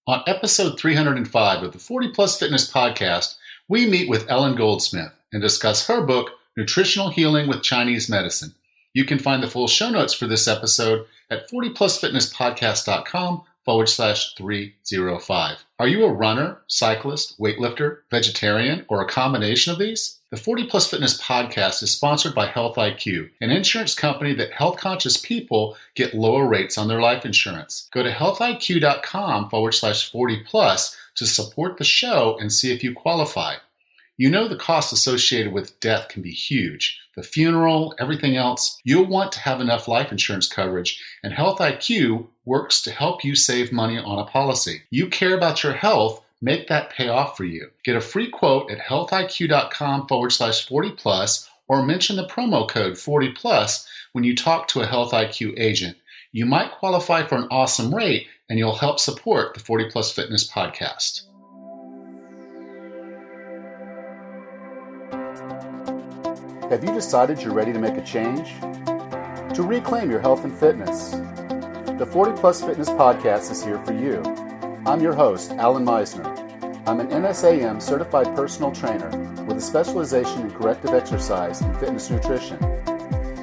On episode 305 of the 40 Plus Fitness podcast, we meet with Ellen Goldsmith and discuss her book, Nutritional Healing with Chinese Medicine. You can find the full show notes for this episode at 40plusfitnesspodcast.com/305. Are you a runner, cyclist, weightlifter, vegetarian, or a combination of these? The 40 Plus Fitness podcast is sponsored by Health IQ, an insurance company that health-conscious people get lower rates on their life insurance. Go to healthiq.com/40plus to support the show and see if you qualify. You know the cost associated with death can be huge. The funeral, everything else. You'll want to have enough life insurance coverage, and Health IQ works to help you save money on a policy. You care about your health, make that pay off for you. Get a free quote at healthiq.com/40plus or mention the promo code 40plus when you talk to a Health IQ agent. You might qualify for an awesome rate, and you'll help support the 40 Plus Fitness podcast. Have you decided you're ready to make a change? To reclaim your health and fitness? The 40 Plus Fitness podcast is here for you. I'm your host, Alan Meisner. I'm an NSAM certified personal trainer with a specialization in corrective exercise and fitness nutrition.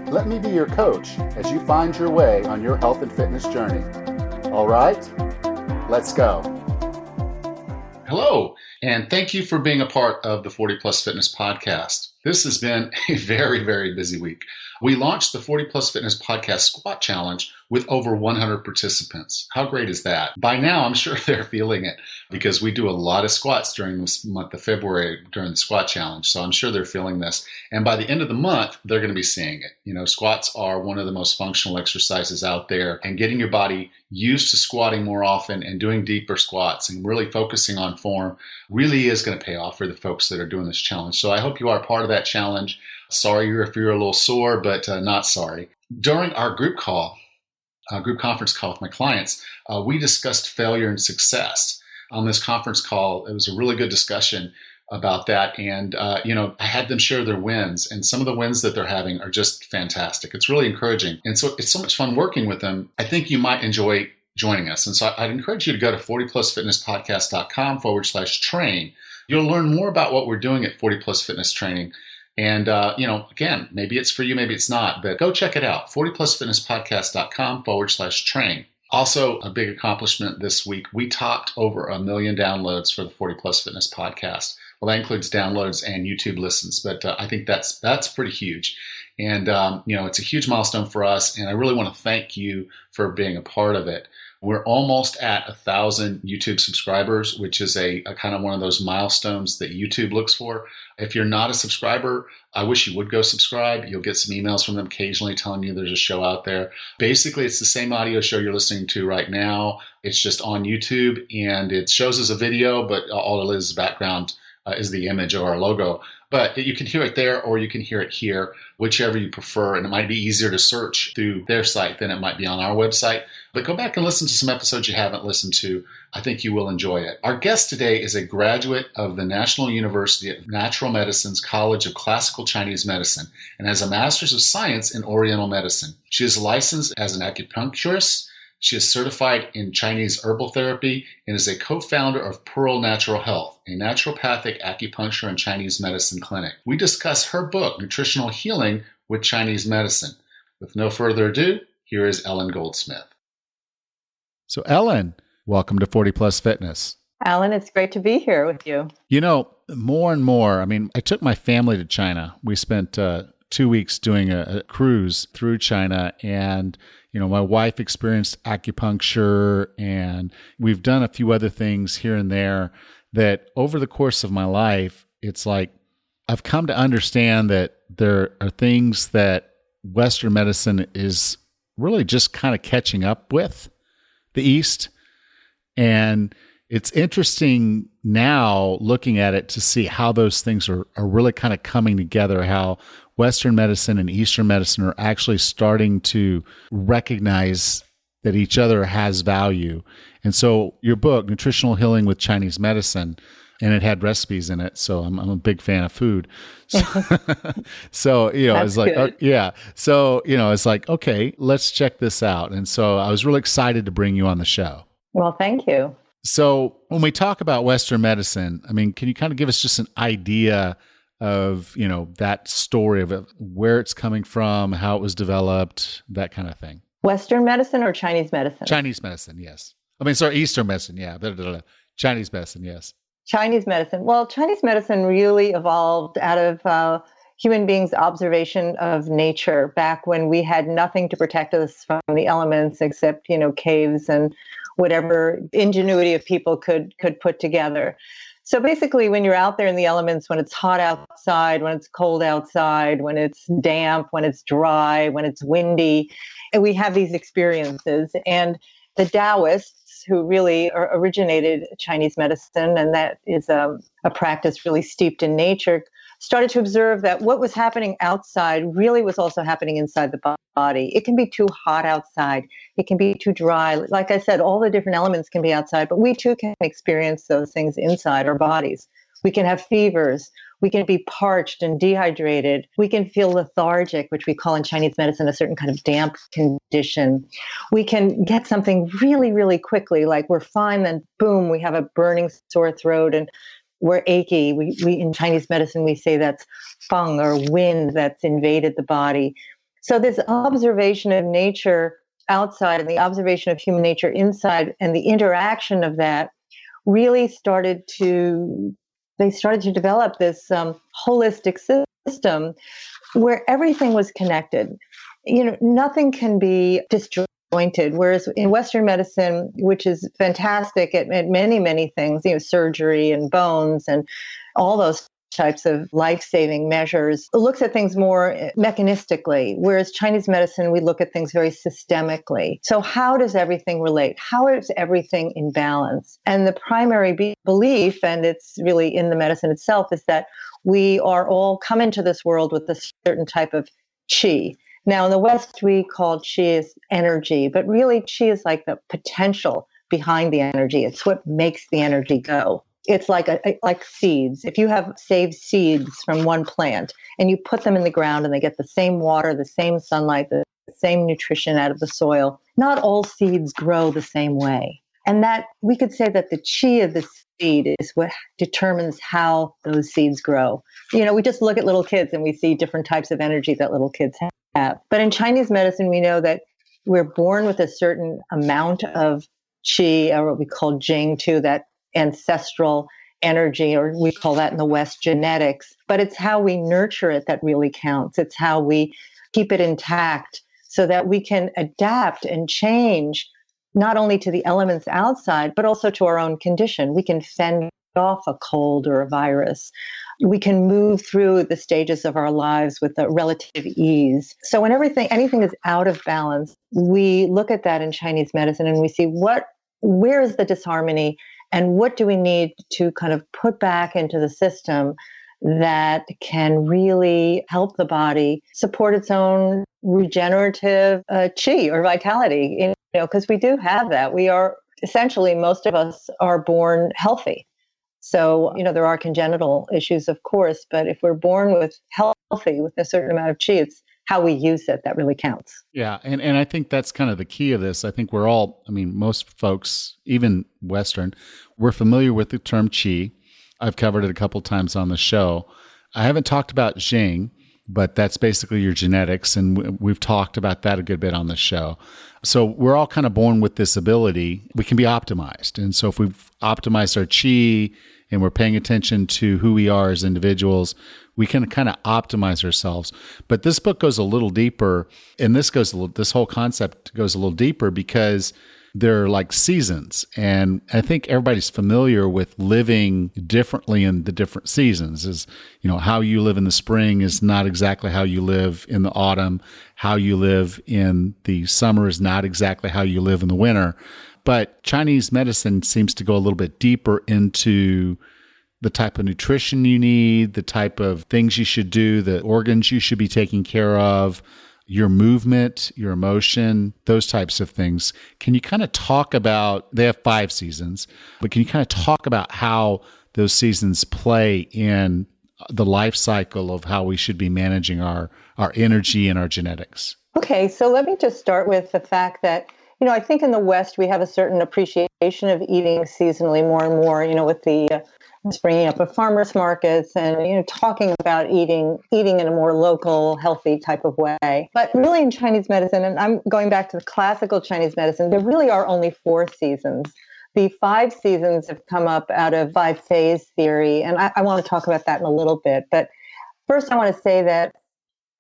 Let me be your coach as you find your way on your health and fitness journey. All right, let's go. Hello, and thank you for being a part of the 40 Plus Fitness podcast. This has been a very, very busy week. We launched the 40 Plus Fitness Podcast Squat Challenge with over 100 participants. How great is that? By now, I'm sure they're feeling it because we do a lot of squats during this month of February during the Squat Challenge. So I'm sure they're feeling this. And by the end of the month, they're going to be seeing it. You know, squats are one of the most functional exercises out there, and getting your body used to squatting more often and doing deeper squats and really focusing on form really is going to pay off for the folks that are doing this challenge. So I hope you are part of that challenge. Sorry if you're a little sore, but not sorry. During our group conference call with my clients, we discussed failure and success. On this conference call, it was a really good discussion about that. And, I had them share their wins, and some of the wins that they're having are just fantastic. It's really encouraging. And so it's so much fun working with them. I think you might enjoy joining us. And so I'd encourage you to go to 40plusfitnesspodcast.com/train. You'll learn more about what we're doing at 40 Plus Fitness Training. And, again, maybe it's for you, maybe it's not, but go check it out. 40plusfitnesspodcast.com/train. Also, a big accomplishment this week. We topped over 1 million downloads for the 40 Plus Fitness podcast. Well, that includes downloads and YouTube listens, but I think that's pretty huge. And, it's a huge milestone for us. And I really want to thank you for being a part of it. We're almost at 1,000 YouTube subscribers, which is a kind of one of those milestones that YouTube looks for. If you're not a subscriber, I wish you would go subscribe. You'll get some emails from them occasionally telling you there's a show out there. Basically, it's the same audio show you're listening to right now. It's just on YouTube, and it shows as a video, but all it is background is the image of our logo. But you can hear it there or you can hear it here, whichever you prefer. And it might be easier to search through their site than it might be on our website. But go back and listen to some episodes you haven't listened to. I think you will enjoy it. Our guest today is a graduate of the National University of Natural Medicine's College of Classical Chinese Medicine and has a Master's of Science in Oriental Medicine. She is licensed as an acupuncturist. She is certified in Chinese herbal therapy and is a co-founder of Pearl Natural Health, a naturopathic acupuncture and Chinese medicine clinic. We discuss her book, Nutritional Healing with Chinese Medicine. With no further ado, here is Ellen Goldsmith. So Ellen, welcome to 40 Plus Fitness. Alan, it's great to be here with you. You know, more and more, I took my family to China. We spent 2 weeks doing a cruise through China, and my wife experienced acupuncture, and we've done a few other things here and there that over the course of my life, it's like I've come to understand that there are things that Western medicine is really just kind of catching up with the East. And it's interesting now looking at it to see how those things are really kind of coming together, how Western medicine and Eastern medicine are actually starting to recognize that each other has value. And so your book, Nutritional Healing with Chinese Medicine, and it had recipes in it, so I'm a big fan of food. So it's like, yeah. So, it's like, okay, let's check this out. And so I was really excited to bring you on the show. Well, thank you. So when we talk about Western medicine, I mean, can you kind of give us just an idea of, that story of it, where it's coming from, how it was developed, that kind of thing? Western medicine or Chinese medicine? Chinese medicine, yes. I mean, sorry, Eastern medicine, yeah. Chinese medicine, yes. Chinese medicine. Well, Chinese medicine really evolved out of human beings' observation of nature back when we had nothing to protect us from the elements except, caves and whatever ingenuity of people could put together. So basically, when you're out there in the elements, when it's hot outside, when it's cold outside, when it's damp, when it's dry, when it's windy, and we have these experiences. And the Taoists, who really originated Chinese medicine, and that is a practice really steeped in nature, started to observe that what was happening outside really was also happening inside the body. It can be too hot outside. It can be too dry. Like I said, all the different elements can be outside, but we too can experience those things inside our bodies. We can have fevers. We can be parched and dehydrated. We can feel lethargic, which we call in Chinese medicine a certain kind of damp condition. We can get something really, really quickly, like we're fine, then boom, we have a burning sore throat and we're achy. We in Chinese medicine, we say that's feng or wind that's invaded the body. So this observation of nature outside and the observation of human nature inside and the interaction of that really started to develop this holistic system where everything was connected. Nothing can be disjointed. Whereas in Western medicine, which is fantastic at many, many things, surgery and bones and all those types of life-saving measures, looks at things more mechanistically, whereas Chinese medicine, we look at things very systemically. So how does everything relate? How is everything in balance? And the primary belief, and it's really in the medicine itself, is that we are all come into this world with a certain type of qi. Now, in the West, we call qi as energy, but really qi is like the potential behind the energy. It's what makes the energy go. It's like seeds. If you have saved seeds from one plant and you put them in the ground and they get the same water, the same sunlight, the same nutrition out of the soil, not all seeds grow the same way. And that we could say that the qi of the seed is what determines how those seeds grow. We just look at little kids and we see different types of energy that little kids have. But in Chinese medicine, we know that we're born with a certain amount of qi, or what we call jing, too, that ancestral energy, or we call that in the West genetics. But it's how we nurture it that really counts. It's how we keep it intact so that we can adapt and change not only to the elements outside, but also to our own condition. We can fend off a cold or a virus. We can move through the stages of our lives with a relative ease. So when anything is out of balance, we look at that in Chinese medicine and we see where is the disharmony and what do we need to kind of put back into the system that can really help the body support its own regenerative qi or vitality, because we do have that. We are essentially, most of us are born healthy. So, there are congenital issues, of course, but if we're born healthy with a certain amount of qi, it's how we use it that really counts. Yeah. And I think that's kind of the key of this. I think most folks, even Western, we're familiar with the term qi. I've covered it a couple times on the show. I haven't talked about Jing, but that's basically your genetics. And we've talked about that a good bit on the show. So we're all kind of born with this ability. We can be optimized. And so if we've optimized our qi and we're paying attention to who we are as individuals, we can kind of optimize ourselves. But this book goes a little deeper, and this whole concept goes a little deeper because they're like seasons. And I think everybody's familiar with living differently in the different seasons. How you live in the spring is not exactly how you live in the autumn. How you live in the summer is not exactly how you live in the winter. But Chinese medicine seems to go a little bit deeper into the type of nutrition you need, the type of things you should do, the organs you should be taking care of, your movement, your emotion, those types of things. Can you kind of talk about, they have 5 seasons, but can you kind of talk about how those seasons play in the life cycle of how we should be managing our energy and our genetics? Okay, so let me just start with the fact that I think in the West, we have a certain appreciation of eating seasonally more and more, with the springing up of farmers markets and, talking about eating in a more local, healthy type of way. But really in Chinese medicine, and I'm going back to the classical Chinese medicine, there really are only 4 seasons. The 5 seasons have come up out of 5-phase theory, and I want to talk about that in a little bit. But first, I want to say that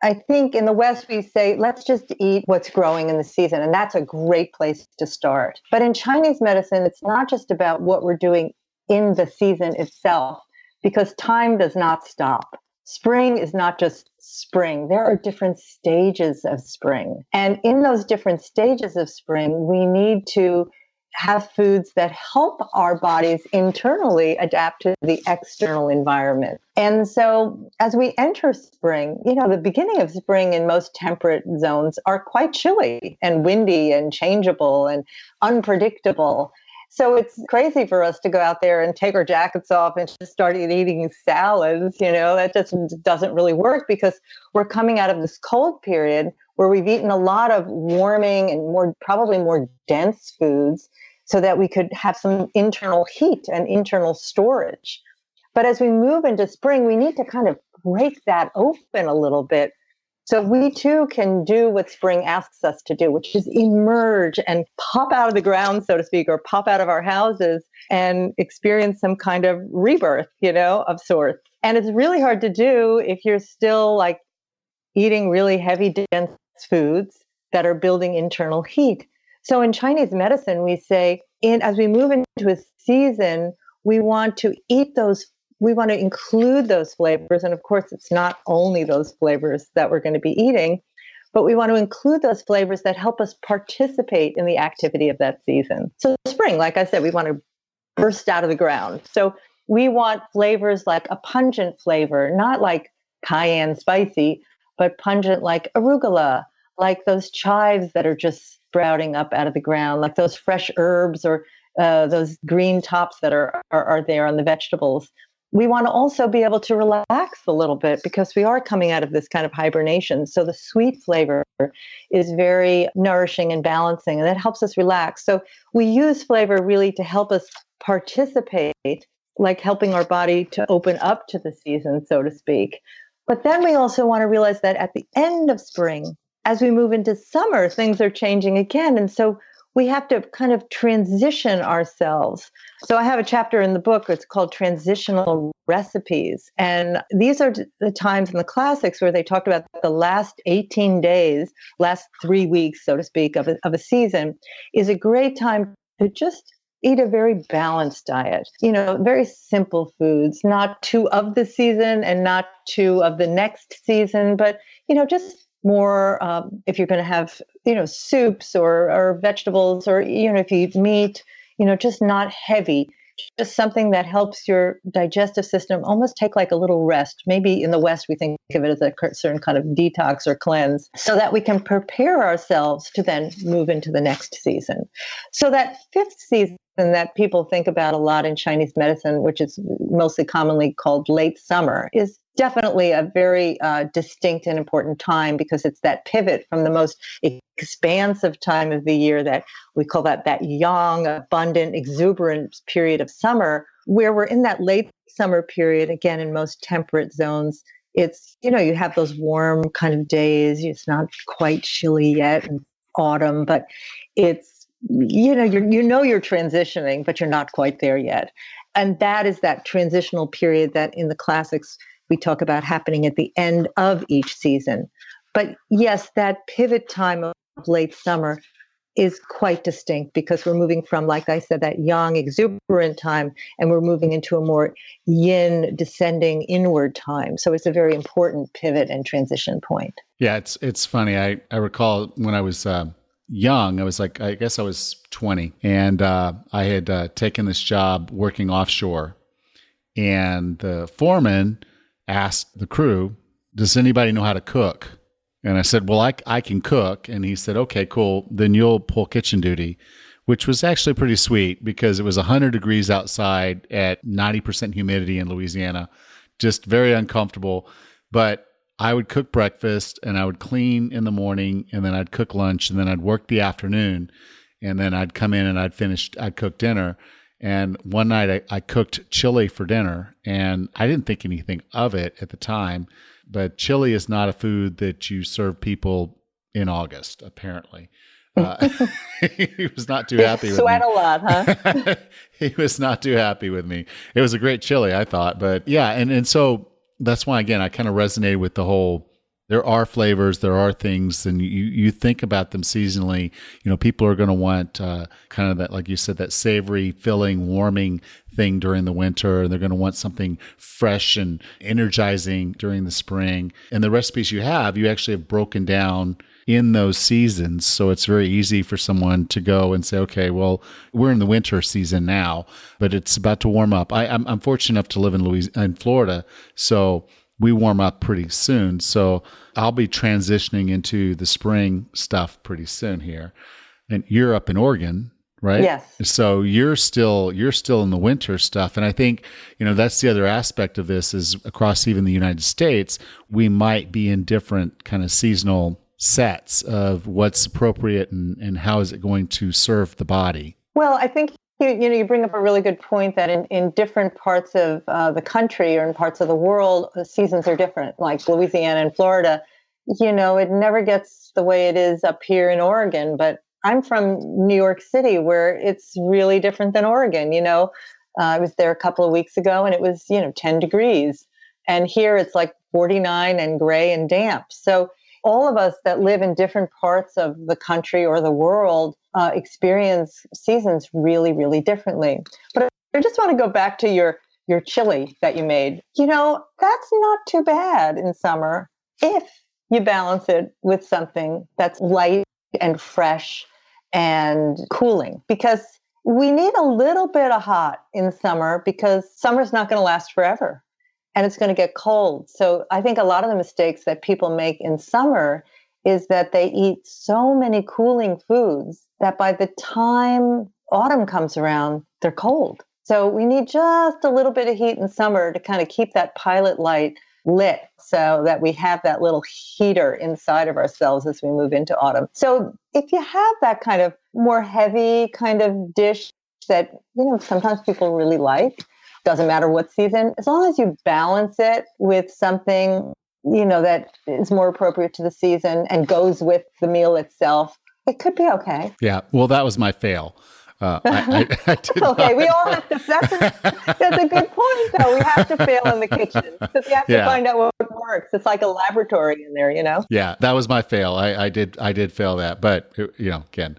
I think in the West, we say, let's just eat what's growing in the season. And that's a great place to start. But in Chinese medicine, it's not just about what we're doing in the season itself, because time does not stop. Spring is not just spring. There are different stages of spring. And in those different stages of spring, we need to have foods that help our bodies internally adapt to the external environment. And so as we enter spring, the beginning of spring in most temperate zones are quite chilly and windy and changeable and unpredictable. So it's crazy for us to go out there and take our jackets off and just start eating salads. That just doesn't really work, because we're coming out of this cold period where we've eaten a lot of warming and probably more dense foods, so that we could have some internal heat and internal storage. But as we move into spring, we need to kind of break that open a little bit, so we too can do what spring asks us to do, which is emerge and pop out of the ground, so to speak, or pop out of our houses and experience some kind of rebirth, of sorts. And it's really hard to do if you're still like eating really heavy, dense foods that are building internal heat. So in Chinese medicine, we say, as we move into a season, we want to include those flavors. And of course, it's not only those flavors that we're going to be eating, but we want to include those flavors that help us participate in the activity of that season. So spring, like I said, we want to burst out of the ground. So we want flavors like a pungent flavor, not like cayenne spicy, but pungent like arugula, like those chives that are just sprouting up out of the ground, like those fresh herbs or those green tops that are there on the vegetables. We want to also be able to relax a little bit, because we are coming out of this kind of hibernation. So the sweet flavor is very nourishing and balancing, and that helps us relax. So we use flavor really to help us participate, like helping our body to open up to the season, so to speak. But then we also want to realize that at the end of spring, as we move into summer, things are changing again. And so we have to kind of transition ourselves. So I have a chapter in the book, it's called Transitional Recipes. And these are the times in the classics where they talked about the last 18 days, last 3 weeks, so to speak, of a season, is a great time to just eat a very balanced diet, very simple foods, not too of the season and not too of the next season, but, just more if you're going to have, soups or vegetables, or, if you eat meat, just not heavy, just something that helps your digestive system almost take like a little rest. Maybe in the West, we think of it as a certain kind of detox or cleanse, so that we can prepare ourselves to then move into the next season. So that 5th season that people think about a lot in Chinese medicine, which is mostly commonly called late summer, is definitely a very distinct and important time, because it's that pivot from the most expansive time of the year that we call that young, abundant, exuberant period of summer, where we're in that late summer period, again, in most temperate zones. It's, you have those warm kind of days. It's not quite chilly yet in autumn, but it's, you're transitioning, but you're not quite there yet. And that is that transitional period that in the classics we talk about happening at the end of each season. But yes, that pivot time of late summer is quite distinct, because we're moving from, like I said, that young, exuberant time, and we're moving into a more yin, descending inward time. So it's a very important pivot and transition point. Yeah, it's funny. I recall when I was young, I guess I was 20, and I had taken this job working offshore, and the foreman asked the crew, does anybody know how to cook? And I said, well, I can cook. And he said, okay, cool. Then you'll pull kitchen duty, which was actually pretty sweet, because it was 100 degrees outside at 90% humidity in Louisiana, just very uncomfortable. But I would cook breakfast, and I would clean in the morning, and then I'd cook lunch, and then I'd work the afternoon. And then I'd come in and I'd cook dinner. And one night I cooked chili for dinner, and I didn't think anything of it at the time, but chili is not a food that you serve people in August, apparently. He was not too happy with me. Sweat a lot, huh? He was not too happy with me. It was a great chili, I thought, but yeah. And so that's why, again, I kind of resonated with the whole, there are flavors, there are things, and you think about them seasonally. People are going to want kind of that, like you said, that savory, filling, warming thing during the winter. And they're going to want something fresh and energizing during the spring. And the recipes you actually have broken down in those seasons. So it's very easy for someone to go and say, okay, well, we're in the winter season now, but it's about to warm up. I'm fortunate enough to live in Florida, so we warm up pretty soon. So I'll be transitioning into the spring stuff pretty soon here. And you're up in Oregon, right? Yes. So you're still in the winter stuff. And I think, that's the other aspect of this is across even the United States, we might be in different kind of seasonal sets of what's appropriate and how is it going to serve the body. Well, I think you bring up a really good point that in different parts of the country or in parts of the world, the seasons are different. Like Louisiana and Florida, it never gets the way it is up here in Oregon. But I'm from New York City, where it's really different than Oregon. I was there a couple of weeks ago, and it was 10 degrees, and here it's like 49 and gray and damp. So all of us that live in different parts of the country or the world experience seasons really, really differently. But I just want to go back to your chili that you made. That's not too bad in summer if you balance it with something that's light and fresh and cooling, because we need a little bit of hot in summer, because summer's not going to last forever. And it's going to get cold. So I think a lot of the mistakes that people make in summer is that they eat so many cooling foods that by the time autumn comes around, they're cold. So we need just a little bit of heat in summer to kind of keep that pilot light lit so that we have that little heater inside of ourselves as we move into autumn. So if you have that kind of more heavy kind of dish that, sometimes people really like, doesn't matter what season, as long as you balance it with something, that is more appropriate to the season and goes with the meal itself, it could be okay. Yeah. Well, that was my fail. I did okay. We all have to, that's a good point though. We have to fail in the kitchen because we have to find out what works. It's like a laboratory in there, Yeah. That was my fail. I did fail that, but again,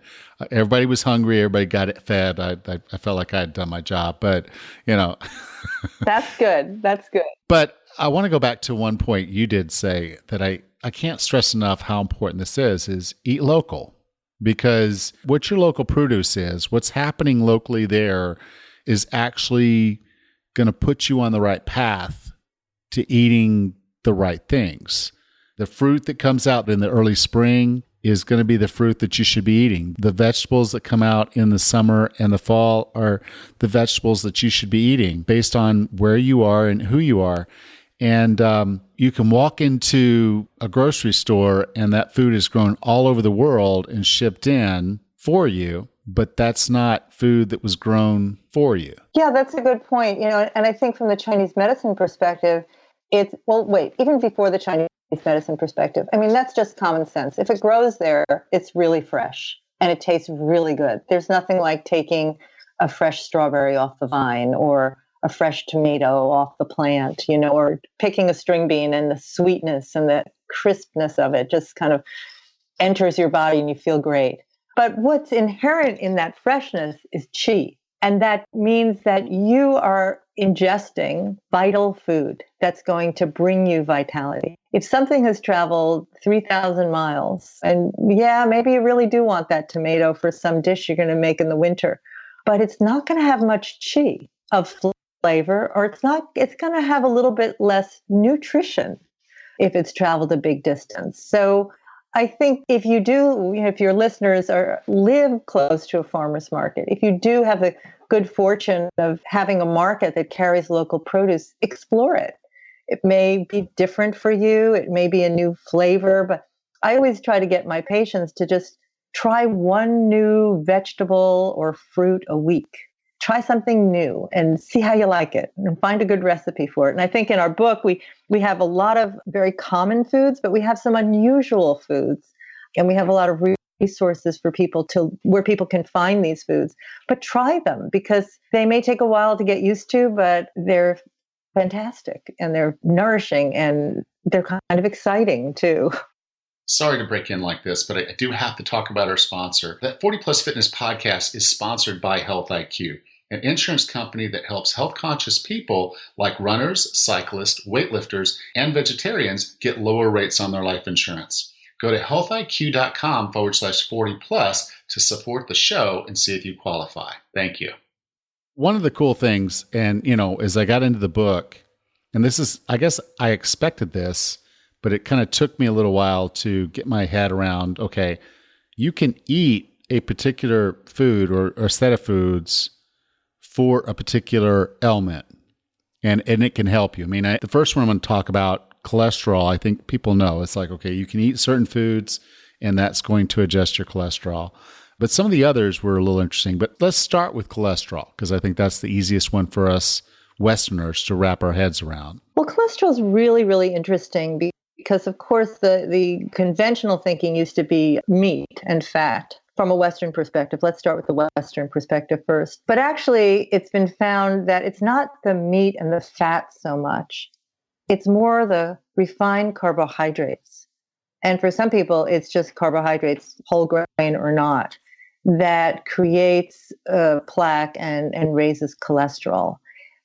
everybody was hungry. Everybody got it fed. I felt like I had done my job, but That's good. That's good. But I want to go back to one point you did say that I can't stress enough how important this is eat local. Because what your local produce is, what's happening locally there is actually going to put you on the right path to eating the right things. The fruit that comes out in the early spring is going to be the fruit that you should be eating. The vegetables that come out in the summer and the fall are the vegetables that you should be eating based on where you are and who you are. And you can walk into a grocery store and that food is grown all over the world and shipped in for you, but that's not food that was grown for you. Yeah, that's a good point. And I think from the Chinese medicine perspective, even before the Chinese medicine perspective, that's just common sense. If it grows there, it's really fresh and it tastes really good. There's nothing like taking a fresh strawberry off the vine or a fresh tomato off the plant, or picking a string bean, and the sweetness and the crispness of it just kind of enters your body and you feel great. But what's inherent in that freshness is qi. And that means that you are ingesting vital food that's going to bring you vitality. If something has traveled 3,000 miles, and maybe you really do want that tomato for some dish you're going to make in the winter, but it's not going to have much qi of flavor, or it's going to have a little bit less nutrition if it's traveled a big distance. So I think if your listeners live close to a farmer's market, if you do have the good fortune of having a market that carries local produce, explore it. It may be different for you. It may be a new flavor, but I always try to get my patients to just Try one new vegetable or fruit a week. Try something new and see how you like it and find a good recipe for it. And I think in our book, we have a lot of very common foods, but we have some unusual foods. And we have a lot of resources for people where people can find these foods. But try them because they may take a while to get used to, but they're fantastic and they're nourishing and they're kind of exciting too. Sorry to break in like this, but I do have to talk about our sponsor. That 40 Plus Fitness podcast is sponsored by Health IQ, an insurance company that helps health-conscious people like runners, cyclists, weightlifters, and vegetarians get lower rates on their life insurance. Go to healthiq.com/40 plus to support the show and see if you qualify. Thank you. One of the cool things, and as I got into the book, and this is, I guess I expected this, but it kind of took me a little while to get my head around, okay, you can eat a particular food or set of foods for a particular ailment, and it can help you. I mean, the first one I'm going to talk about, cholesterol, I think people know. It's like, okay, you can eat certain foods, and that's going to adjust your cholesterol. But some of the others were a little interesting. But let's start with cholesterol, because I think that's the easiest one for us Westerners to wrap our heads around. Well, cholesterol is really, really interesting because, of course, the conventional thinking used to be meat and fat from a Western perspective. Let's start with the Western perspective first. But actually, it's been found that it's not the meat and the fat so much. It's more the refined carbohydrates. And for some people, it's just carbohydrates, whole grain or not, that creates plaque and raises cholesterol.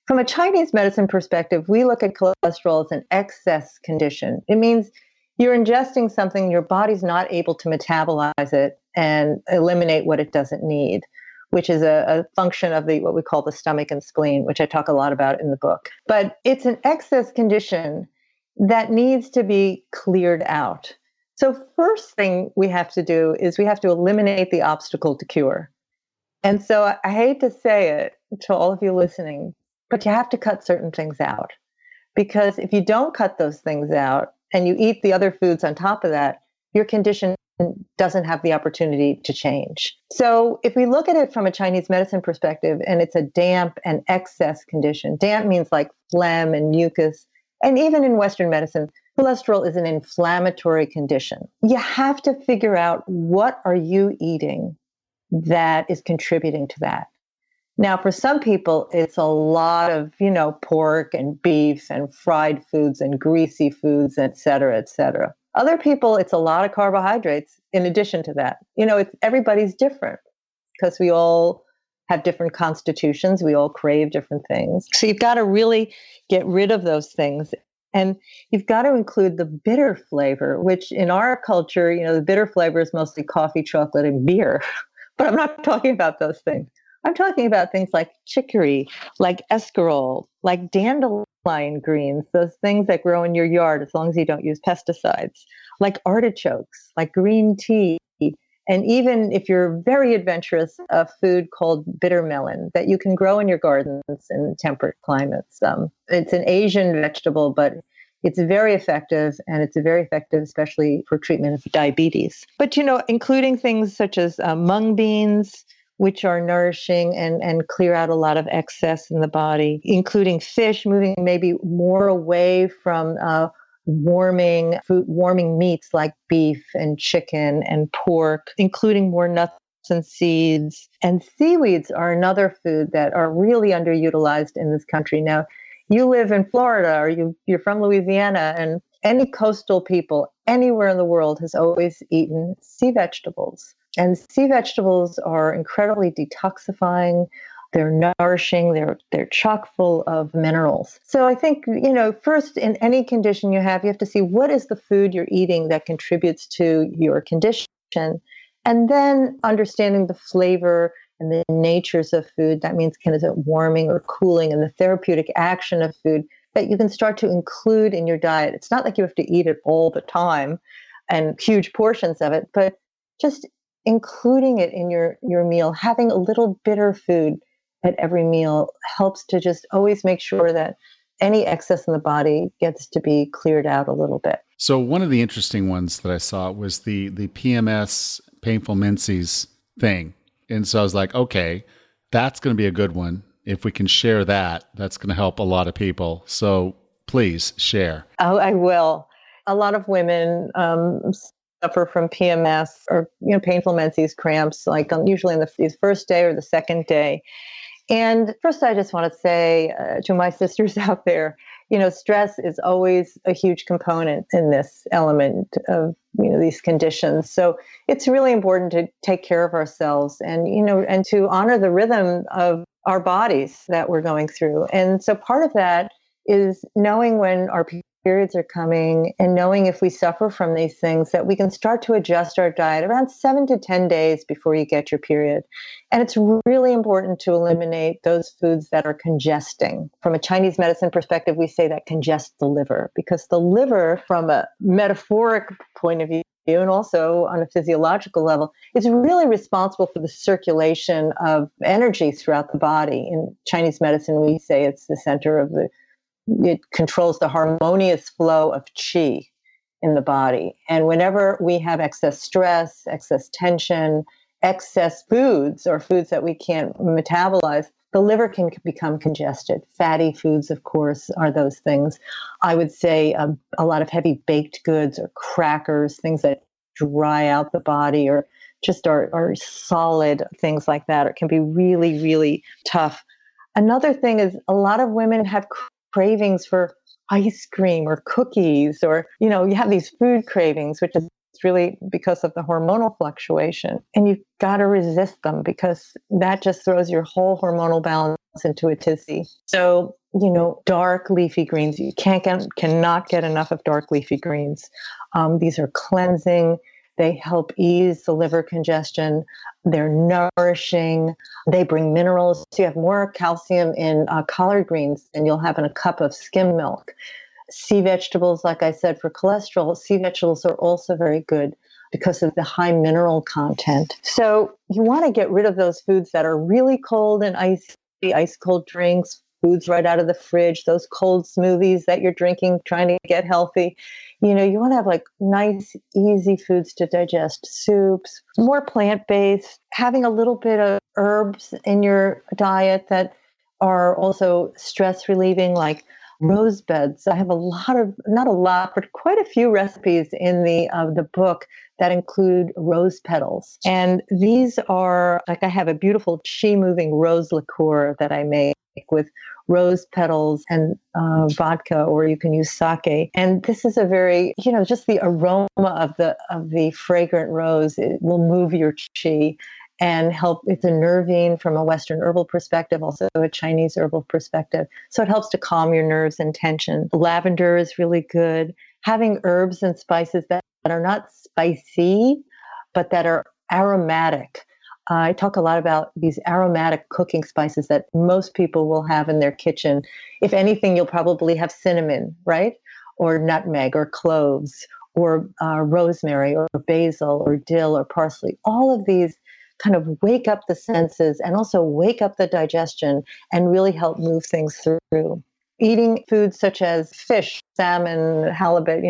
From a Chinese medicine perspective, we look at cholesterol as an excess condition. It means you're ingesting something, your body's not able to metabolize it and eliminate what it doesn't need, which is a function of what we call the stomach and spleen, which I talk a lot about in the book. But it's an excess condition that needs to be cleared out. So first thing we have to do is we have to eliminate the obstacle to cure. And so I hate to say it to all of you listening, but you have to cut certain things out. Because if you don't cut those things out and you eat the other foods on top of that, your condition doesn't have the opportunity to change. So if we look at it from a Chinese medicine perspective, and it's a damp and excess condition, damp means like phlegm and mucus. And even in Western medicine, cholesterol is an inflammatory condition. You have to figure out what are you eating that is contributing to that. Now, for some people, it's a lot of, pork and beef and fried foods and greasy foods, et cetera, et cetera. Other people, it's a lot of carbohydrates in addition to that. Everybody's different because we all have different constitutions. We all crave different things. So you've got to really get rid of those things. And you've got to include the bitter flavor, which in our culture, the bitter flavor is mostly coffee, chocolate, and beer. But I'm not talking about those things. I'm talking about things like chicory, like escarole, like dandelion greens, those things that grow in your yard as long as you don't use pesticides, like artichokes, like green tea, and even if you're very adventurous, a food called bitter melon that you can grow in your gardens in temperate climates. It's an Asian vegetable, but it's very effective, and it's very effective especially for treatment of diabetes. But, including things such as mung beans, which are nourishing and clear out a lot of excess in the body, including fish, moving maybe more away from warming meats like beef and chicken and pork, including more nuts and seeds. And seaweeds are another food that are really underutilized in this country. Now, you live in Florida or you're from Louisiana, and any coastal people anywhere in the world has always eaten sea vegetables. And sea vegetables are incredibly detoxifying. They're nourishing. They're chock full of minerals. So I think, first in any condition you have to see what is the food you're eating that contributes to your condition. And then understanding the flavor and the natures of food. That means is it warming or cooling, and the therapeutic action of food that you can start to include in your diet. It's not like you have to eat it all the time and huge portions of it, but just including it in your meal, having a little bitter food at every meal helps to just always make sure that any excess in the body gets to be cleared out a little bit. So one of the interesting ones that I saw was the PMS Painful Mincy's thing. And so I was like, okay, that's going to be a good one. If we can share that, that's going to help a lot of people. So please share. Oh, I will. A lot of women suffer from PMS or painful menses cramps, like usually in the first day or the second day. And first, I just want to say to my sisters out there, stress is always a huge component in this element of these conditions. So it's really important to take care of ourselves and and to honor the rhythm of our bodies that we're going through. And so part of that is knowing when our periods are coming and knowing if we suffer from these things, that we can start to adjust our diet around 7 to 10 days before you get your period. And it's really important to eliminate those foods that are congesting. From a Chinese medicine perspective, we say that congest the liver, because the liver, from a metaphoric point of view and also on a physiological level, is really responsible for the circulation of energy throughout the body. In Chinese medicine, we say it's the center of it controls the harmonious flow of qi in the body. And whenever we have excess stress, excess tension, excess foods or foods that we can't metabolize, the liver can become congested. Fatty foods, of course, are those things. I would say a lot of heavy baked goods or crackers, things that dry out the body, or just are solid, things like that, or can be really, really tough. Another thing is a lot of women have cravings for ice cream or cookies, or, you have these food cravings, which is really because of the hormonal fluctuation. And you've got to resist them, because that just throws your whole hormonal balance into a tizzy. So, dark leafy greens, you cannot get enough of dark leafy greens. These are cleansing. They help ease the liver congestion. They're nourishing. They bring minerals. So you have more calcium in collard greens than you'll have in a cup of skim milk. Sea vegetables, like I said, for cholesterol, sea vegetables are also very good because of the high mineral content. So you want to get rid of those foods that are really cold and ice cold drinks, foods right out of the fridge, those cold smoothies that you're drinking, trying to get healthy. You want to have like nice, easy foods to digest, soups, more plant-based, having a little bit of herbs in your diet that are also stress relieving, like rose beds. I have not a lot, but quite a few recipes in the book that include rose petals. And these are, like, I have a beautiful chi-moving rose liqueur that I make with rose petals and vodka, or you can use sake. And this is a very, just the aroma of the fragrant rose, it will move your chi and help. It's a nervine from a Western herbal perspective, also a Chinese herbal perspective. So it helps to calm your nerves and tension. Lavender is really good. Having herbs and spices that are not spicy, but that are aromatic. I talk a lot about these aromatic cooking spices that most people will have in their kitchen. If anything, you'll probably have cinnamon, right? Or nutmeg or cloves or rosemary or basil or dill or parsley. All of these kind of wake up the senses and also wake up the digestion and really help move things through. Eating foods such as fish, salmon, halibut,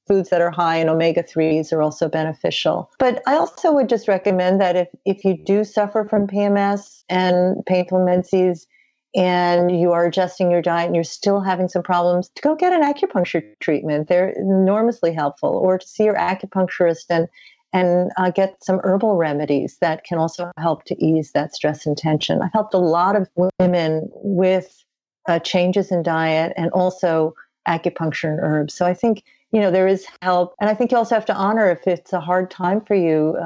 foods that are high in omega-3s are also beneficial. But I also would just recommend that if you do suffer from PMS and painful menses and you are adjusting your diet and you're still having some problems, to go get an acupuncture treatment. They're enormously helpful. Or to see your acupuncturist and get some herbal remedies that can also help to ease that stress and tension. I've helped a lot of women with changes in diet and also acupuncture and herbs. So I think, there is help. And I think you also have to honor, if it's a hard time for you,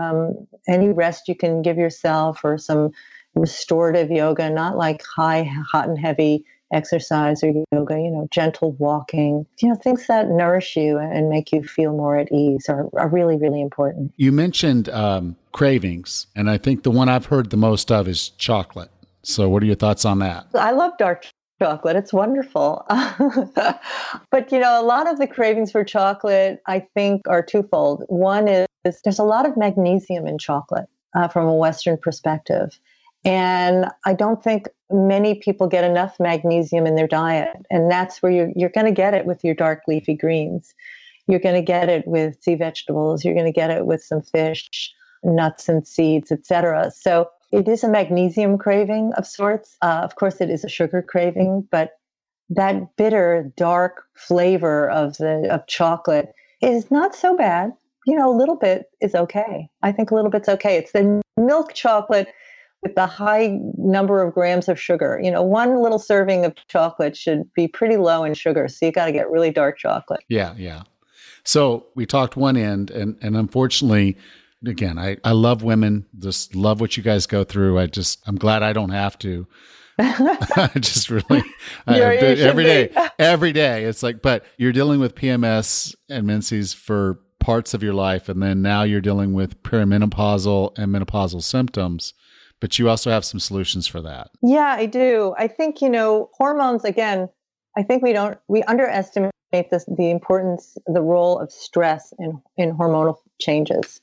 any rest you can give yourself, or some restorative yoga, not like hot and heavy exercise or yoga, gentle walking, things that nourish you and make you feel more at ease are really, really important. You mentioned cravings, and I think the one I've heard the most of is chocolate. So what are your thoughts on that? I love dark chocolate. It's wonderful. But, a lot of the cravings for chocolate, I think, are twofold. One is there's a lot of magnesium in chocolate from a Western perspective. And I don't think many people get enough magnesium in their diet. And that's where you're going to get it with your dark leafy greens. You're going to get it with sea vegetables. You're going to get it with some fish. nuts and seeds, etc. So it is a magnesium craving of sorts. Of course, it is a sugar craving, but that bitter, dark flavor of chocolate is not so bad. A little bit is okay. I think a little bit's okay. It's the milk chocolate with the high number of grams of sugar. One little serving of chocolate should be pretty low in sugar. So you got to get really dark chocolate. Yeah, yeah. So we talked one end, and unfortunately, again, I love women, just love what you guys go through. I'm glad I don't have to. I just really every day. It's like, but you're dealing with PMS and menses for parts of your life, and then now you're dealing with perimenopausal and menopausal symptoms. But you also have some solutions for that. Yeah, I do. I think hormones. Again, I think we underestimate the importance, the role of stress in hormonal changes,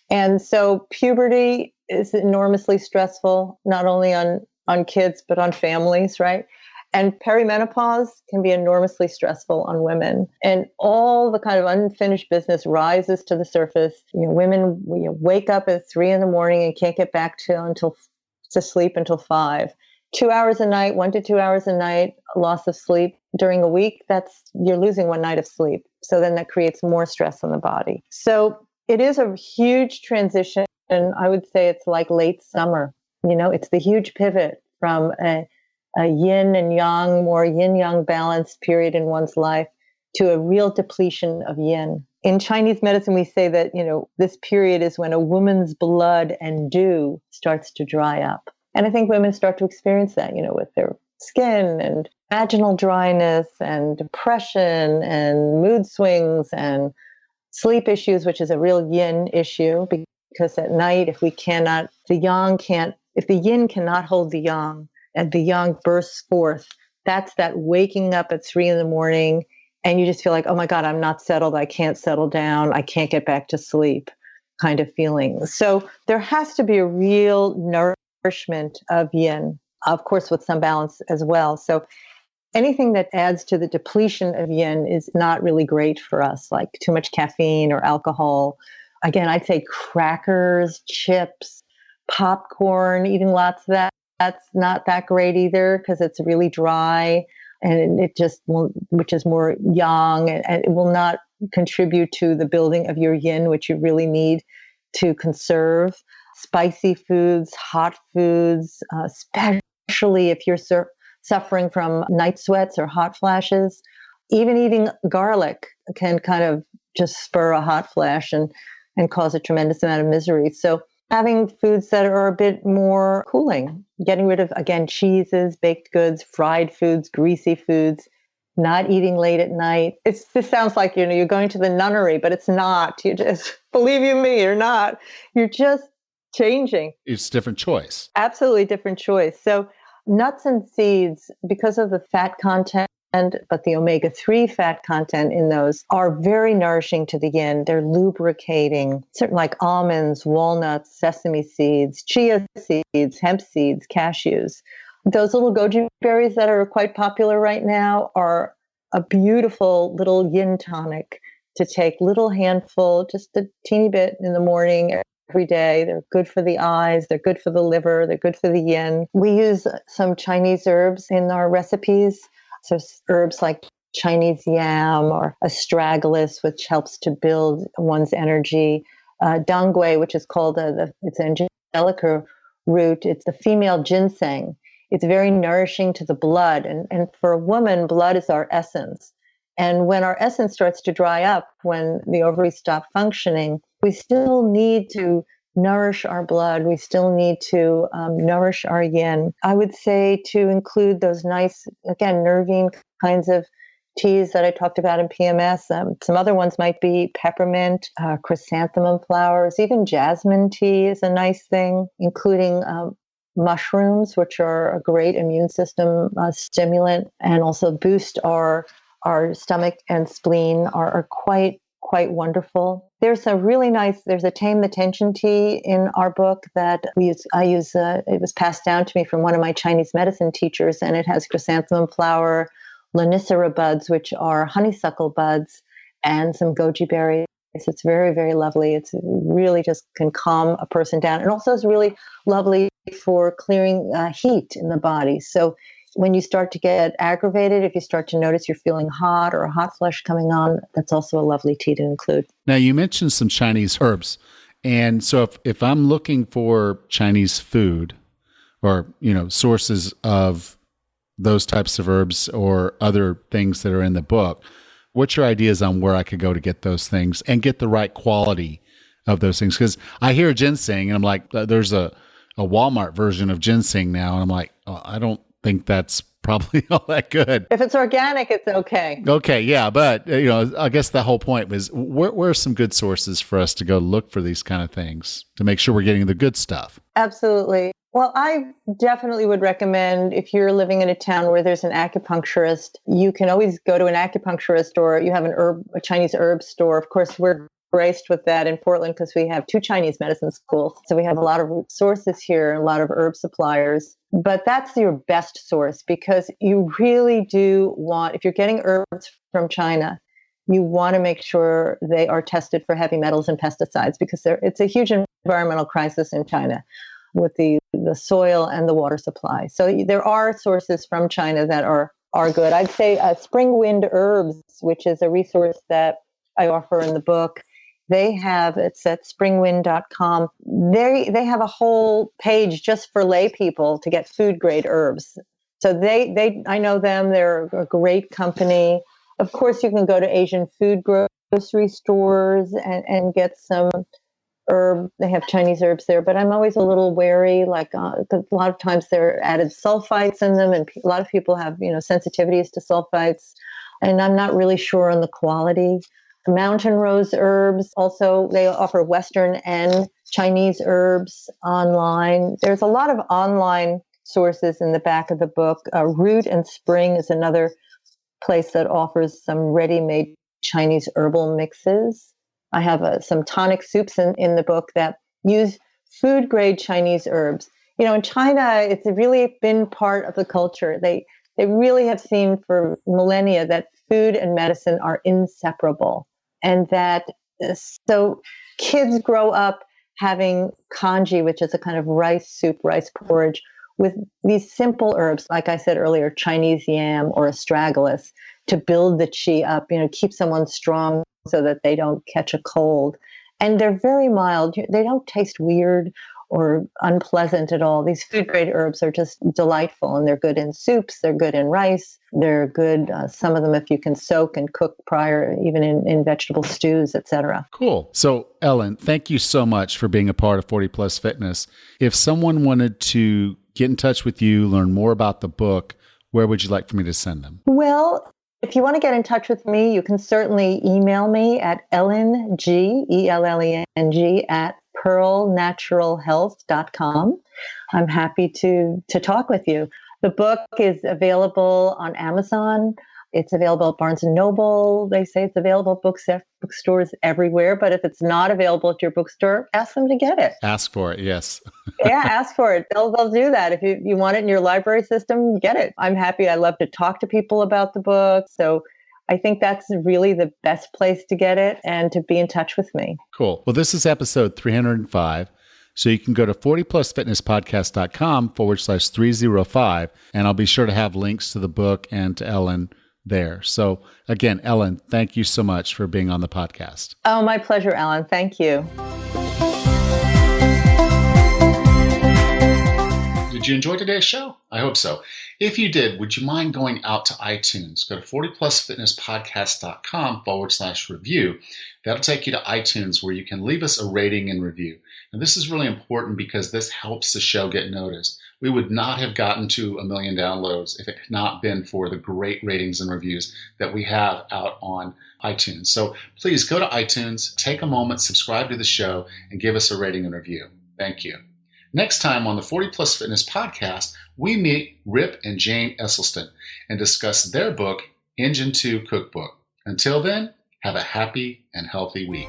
and so puberty is enormously stressful, not only on kids, but on families, right? And perimenopause can be enormously stressful on women. And all the kind of unfinished business rises to the surface. Women wake up at 3 a.m. and can't get back to sleep until 5. 2 hours a night, 1 to 2 hours a night, loss of sleep during a week, you're losing 1 night of sleep. So then that creates more stress on the body. So it is a huge transition. And I would say it's like late summer. It's the huge pivot from a yin and yang, more yin-yang balanced period in one's life to a real depletion of yin. In Chinese medicine, we say that, this period is when a woman's blood and dew starts to dry up. And I think women start to experience that, with their skin and vaginal dryness and depression and mood swings and sleep issues, which is a real yin issue, because at night, if the yin cannot hold the yang and the yang bursts forth, that's that waking up at 3 a.m. and you just feel like, oh my God, I'm not settled. I can't settle down. I can't get back to sleep kind of feeling. So there has to be a real nourishment of yin, of course, with some balance as well. So anything that adds to the depletion of yin is not really great for us, like too much caffeine or alcohol. Again, I'd say crackers, chips, popcorn, eating lots of that. That's not that great either because it's really dry and it just won't, which is more yang, and it will not contribute to the building of your yin, which you really need to conserve. Spicy foods, hot foods, especially if you're suffering from night sweats or hot flashes. Even eating garlic can kind of just spur a hot flash and cause a tremendous amount of misery. So having foods that are a bit more cooling, getting rid of, again, cheeses, baked goods, fried foods, greasy foods, not eating late at night. This sounds like, you're going to the nunnery, but it's not. You just, believe you me, you're not. You're just changing. It's a different choice. Absolutely different choice. So nuts and seeds, because of the fat content, but the omega-3 fat content in those are very nourishing to the yin. They're lubricating, certain like almonds, walnuts, sesame seeds, chia seeds, hemp seeds, cashews. Those little goji berries that are quite popular right now are a beautiful little yin tonic to take, little handful, just a teeny bit in the morning every day. They're good for the eyes, they're good for the liver, they're good for the yin. We use some Chinese herbs in our recipes. So herbs like Chinese yam or astragalus, which helps to build one's energy. Dangui, which is called it's angelica root. It's the female ginseng. It's very nourishing to the blood. And for a woman, blood is our essence. And when our essence starts to dry up, when the ovaries stop functioning, we still need to nourish our blood. We still need to nourish our yin. I would say to include those nice, again, nervine kinds of teas that I talked about in PMS. Some other ones might be peppermint, chrysanthemum flowers, even jasmine tea is a nice thing, including mushrooms, which are a great immune system stimulant and also boost our stomach and spleen are quite wonderful. There's a Tame the Tension tea in our book that I use. It was passed down to me from one of my Chinese medicine teachers, and it has chrysanthemum flower, lonicera buds, which are honeysuckle buds, and some goji berries It's very, very lovely. It's really just can calm a person down. And also it's really lovely for clearing heat in the body. So when you start to get aggravated, if you start to notice you're feeling hot or a hot flush coming on, that's also a lovely tea to include. Now, you mentioned some Chinese herbs. And so if I'm looking for Chinese food or, sources of those types of herbs or other things that are in the book, what's your ideas on where I could go to get those things and get the right quality of those things? Because I hear ginseng and I'm like, there's a Walmart version of ginseng now. And I'm like, oh, I don't think that's probably all that good. If it's organic, it's okay. Okay, yeah. But, I guess the whole point was where are some good sources for us to go look for these kind of things to make sure we're getting the good stuff? Absolutely. Well, I definitely would recommend if you're living in a town where there's an acupuncturist, you can always go to an acupuncturist or you have a Chinese herb store. Of course, we're graced with that in Portland because we have 2 Chinese medicine schools. So we have a lot of sources here and a lot of herb suppliers. But that's your best source because you really do want, if you're getting herbs from China, you want to make sure they are tested for heavy metals and pesticides because it's a huge environmental crisis in China with the soil and the water supply. So there are sources from China that are good. I'd say Spring Wind Herbs, which is a resource that I offer in the book. It's at springwind.com. They have a whole page just for lay people to get food grade herbs. So I know them. They're a great company. Of course, you can go to Asian food grocery stores and get some herb. They have Chinese herbs there, but I'm always a little wary. Like a lot of times they're added sulfites in them, and a lot of people have sensitivities to sulfites, and I'm not really sure on the quality. Mountain Rose Herbs, also they offer Western and Chinese herbs online. There's a lot of online sources in the back of the book. Root and Spring is another place that offers some ready-made Chinese herbal mixes. I have some tonic soups in the book that use food-grade Chinese herbs. In China, it's really been part of the culture. They really have seen for millennia that food and medicine are inseparable. And that so kids grow up having congee, which is a kind of rice soup, rice porridge, with these simple herbs, like I said earlier, Chinese yam or astragalus, to build the qi up, keep someone strong so that they don't catch a cold. And they're very mild. They don't taste weird or unpleasant at all. These food grade herbs are just delightful, and they're good in soups. They're good in rice. They're good, some of them, if you can soak and cook prior, even in vegetable stews, etc. Cool. So, Ellen, thank you so much for being a part of 40 Plus Fitness. If someone wanted to get in touch with you, learn more about the book, where would you like for me to send them? Well, if you want to get in touch with me, you can certainly email me at Ellen G, ELLENG, at pearlnaturalhealth.com. I'm happy to talk with you. The book is available on Amazon. It's available at Barnes & Noble. They say it's available at bookstores everywhere. But if it's not available at your bookstore, ask them to get it. Ask for it, yes. Yeah, ask for it. They'll do that. If you want it in your library system, get it. I'm happy. I love to talk to people about the book. So I think that's really the best place to get it and to be in touch with me. Cool. Well, this is episode 305. So you can go to 40plusfitnesspodcast.com/305, and I'll be sure to have links to the book and to Ellen there. So again, Ellen, thank you so much for being on the podcast. Oh, my pleasure, Alan. Thank you. Did you enjoy today's show? I hope so. If you did, would you mind going out to iTunes? Go to 40plusfitnesspodcast.com/review. That'll take you to iTunes where you can leave us a rating and review. And this is really important because this helps the show get noticed. We would not have gotten to 1 million downloads if it had not been for the great ratings and reviews that we have out on iTunes. So please go to iTunes, take a moment, subscribe to the show, and give us a rating and review. Thank you. Next time on the 40 Plus Fitness Podcast, we meet Rip and Jane Esselstyn and discuss their book, Engine 2 Cookbook. Until then, have a happy and healthy week.